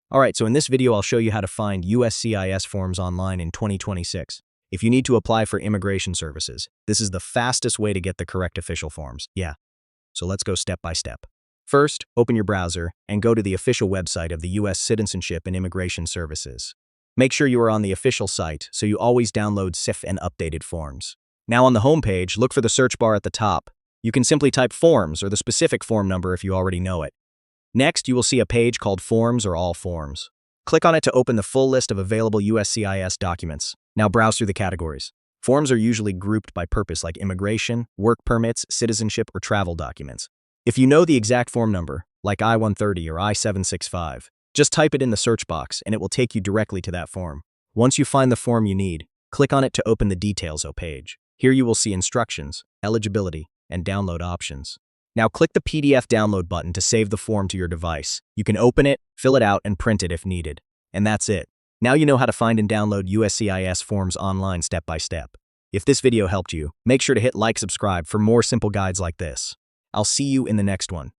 Alright, so in this video I'll show you how to find USCIS forms online in 2026. If you need to apply for immigration services, this is the fastest way to get the correct official forms. Yeah, so let's go step by step. First, open your browser and go to the official website of the U.S. Citizenship and Immigration Services. Make sure you are on the official site so you always download CIF and updated forms. Now on the home page, look for the search bar at the top. You can simply type forms or the specific form number if you already know it. Next, you will see a page called Forms or All Forms. Click on it to open the full list of available USCIS documents. Now browse through the categories. Forms are usually grouped by purpose like immigration, work permits, citizenship, or travel documents. If you know the exact form number, like I-130 or I-765, just type it in the search box and it will take you directly to that form. Once you find the form you need, click on it to open the Details page. Here you will see instructions, eligibility, and download options. Now click the PDF download button to save the form to your device. You can open it, fill it out, and print it if needed. And that's it. Now you know how to find and download USCIS forms online step by step. If this video helped you, make sure to hit like, subscribe for more simple guides like this. I'll see you in the next one.